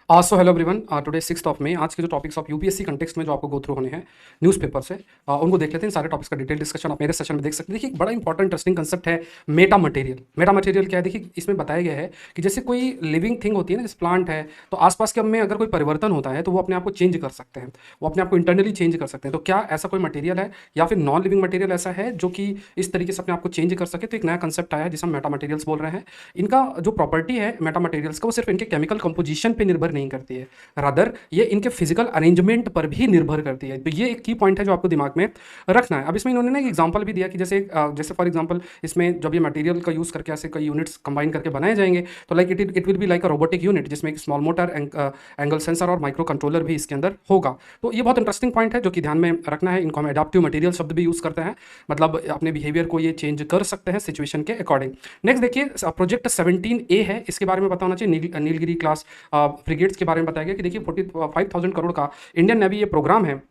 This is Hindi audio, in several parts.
सो हेलो एवरीवन, टुडे 6 मई। आज के जो टॉपिक्स ऑफ यूपीएससी कंटेक्स्ट में जो आपको गो थ्रू होने हैं न्यूज़पेपर से, उनको देख लेते हैं। सारे टॉपिक्स का डिटेल डिस्कशन आप मेरे सेशन में देख सकते हैं। देखिए, एक बड़ा इंपॉर्टेंट इंटरेस्टिंग कंसेप्ट है मेटा मटेरियल। मेटा मटेरियल क्या है? देखिए, इसमें बताया गया है कि जैसे कोई लिविंग थिंग होती है ना, जैसे प्लांट है, तो आसपास के में अगर कोई परिवर्तन होता है तो वो अपने आप को चेंज कर सकते हैं, वो अपने आप को इंटरनली चेंज कर सकते हैं। तो क्या ऐसा कोई मटेरियल है या फिर नॉन लिविंग मटेरियल ऐसा है जो कि इस तरीके से अपने आप को चेंज कर सके? तो एक नया कंसेप्ट आया है जिसे हम मेटा मटेरियल्स बोल रहे हैं। इनका जो प्रॉपर्टी है मेटा मटेरियल्स का, वो सिर्फ इनके केमिकल कंपोजिशन पे निर्भर नहीं करती है, रादर ये इनके फिजिकल अरेंजमेंट पर भी निर्भर करती है। तो ये एक की पॉइंट है जो आपको दिमाग में रखना है। अब इसमें इन्होंने ना एक एग्जांपल भी दिया कि जैसे फॉर एग्जांपल इसमें जब ये मटेरियल का यूज़ करके ऐसे कई यूनिट्स कंबाइन करके बनाए जाएंगे तो like it will be like a robotic unit, जिसमें एक स्मॉल मोटर, एंगल सेंसर और माइक्रो कंट्रोलर भी इसके अंदर होगा। तो ये बहुत इंटरेस्टिंग पॉइंट है जो कि ध्यान में रखना है। इनको हम एडाप्टिव मटेरियल शब्द भी यूज़ करते हैं, मतलब अपने बिहेवियर को ये चेंज कर सकते हैं सिचुएशन के अकॉर्डिंग। नेक्स्ट देखिए, प्रोजेक्ट 17A है, इसके बारे में पता होना चाहिए। नीलगिरी क्लास फ्रिगेट्स के बारे में बताया गया कि देखिए 45,000 करोड़ का इंडियन नेवी ये प्रोग्राम है।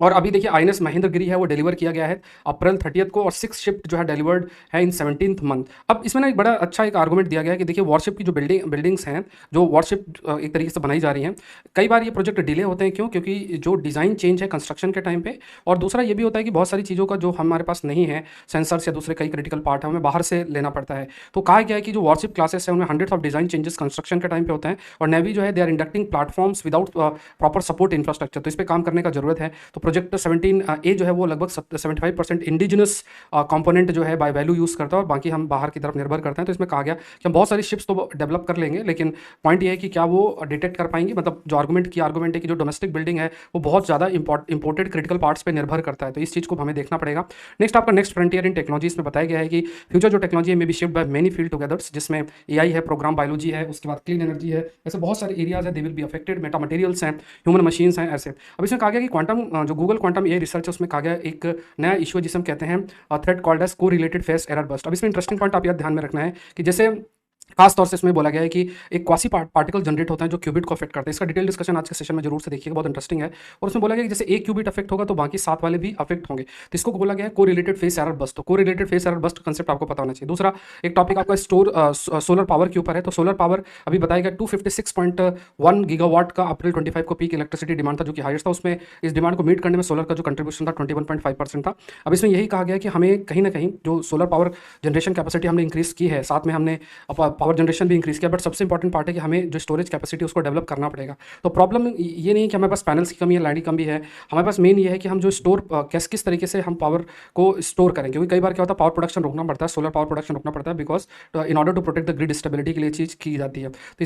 और अभी देखिए आईएनएस महेंद्रगिरी है वो डिलीवर किया गया है अप्रैल 30 को, और 6 शिफ्ट जो है डिलीवर्ड है इन 17th मंथ। अब इसमें ना एक बड़ा अच्छा एक आर्गूमेंट दिया गया है कि देखिए वॉरशिप की जो बिल्डिंग्स हैं, जो वॉरशिप एक तरीके से बनाई जा रही हैं, कई बार ये प्रोजेक्ट डिले होते हैं। क्यों? क्योंकि जो डिज़ाइन चेंज है कंस्ट्रक्शन के टाइम पे, और दूसरा ये भी होता है कि बहुत सारी चीज़ों का जो हमारे पास नहीं है, सेंसर्स या दूसरे कई क्रिटिकल पार्ट है, हमें बाहर से लेना पड़ता है। तो कहा गया है कि जो वॉरशिप क्लासेस है उनमें hundreds of design changes construction के टाइम पे होते हैं, और नेवी जो है they are inducting platforms without proper support infrastructure. तो इस पर काम करने का जरूरत है। तो प्रोजेक्ट 17A जो है वो लगभग 75% इंडिजिनस कंपोनेंट जो है बाय वैल्यू यूज़ करता है, और बाकी हम बाहर की तरफ निर्भर करते हैं। तो इसमें कहा गया कि हम बहुत सारी शिप्स तो डेवलप कर लेंगे, लेकिन पॉइंट ये है कि क्या वो डिटेक्ट कर पाएंगे। मतलब जो आर्गूमेंट है कि जो डोमेस्टिक बिल्डिंग है वो बहुत ज़्यादा इंपोर्टेड क्रिटिकल पार्ट्स पर निर्भर करता है। तो इस चीज़ को हमें देखना पड़ेगा। नेक्स्ट आपका नेक्स्ट फ्रंटियर इन टेक्नोलॉजी, इसमें बताया गया है कि फ्यूचर जो टेक्नोलॉजी में be shift by many field togethers, जिसमें एआई है, प्रोग्राम बायोलॉजी है, उसके बाद क्लीन एनर्जी है, ऐसे बहुत सारे एरियाज है, they will be affected. Meta materials हैं, ह्यूमन मशीन्स हैं, ऐसे। अब इसमें कहा गया कि क्वांटम जो गूगल क्वांटम एआई रिसर्च है उसमें कहा गया एक नया इशू है जिसे हम कहते हैं थ्रेड कॉल्ड एज को रिलेटेड फेस एरर बस्ट। अब इसमें इंटरेस्टिंग पॉइंट आप याद ध्यान में रखना है कि जैसे खास तौर से इसमें बोला गया है कि एक क्वासी पार्टिकल जनरेट होता है जो क्यूबिट को अफेक्ट करता है। इसका डिटेल डिस्कशन आज के सेशन में जरूर से देखिएगा, बहुत इंटरेस्टिंग है। और उसमें बोला गया कि जैसे एक क्यूबिट अफेक्ट होगा तो बाकी 7 वाले भी अफेक्ट होंगे। तो इसको बोला गया है को रिलेटेड फेस एरर बस्ट। तो को related face error bust concept आपको पता होना चाहिए। दूसरा एक टॉपिक आपका सोलर पावर के ऊपर है। तो सोलर पावर अभी बताया गया 256.1 गीगावाट का अप्रैल 25 को पीक इलेक्ट्रिसिटी डिमांड था, जो कि हाईएस्ट था। उसमें इस डिमांड को मीट करने में सोलर का जो कंट्रीब्यूशन था 21.5% था। अब इसमें यही कहा गया कि हमें कहीं ना कहीं जो सोलर पावर जनरेशन कैपेसिटी हमने इंक्रीज की है, साथ में हमने पावर जनरेशन भी इंक्रीज किया, बट सबसे इंपॉर्टेंट पार्ट है कि हमें जो स्टोरेज कैपेसिटी उसको डेवलप करना पड़ेगा। तो प्रॉब्लम ये नहीं है कि हमारे पास पैनल्स की कमी है, लाइन की कमी है, हमारे पास मेन ये है कि हम जो किस तरीके से हम पावर को स्टोर करें। क्योंकि कई बार क्या होता है, पावर प्रोडक्शन रोकना पड़ता है, सोलर पावर प्रोडक्शन रोकना पड़ता है, because in order to protect the grid stability के लिए चीज़ की जाती है। तो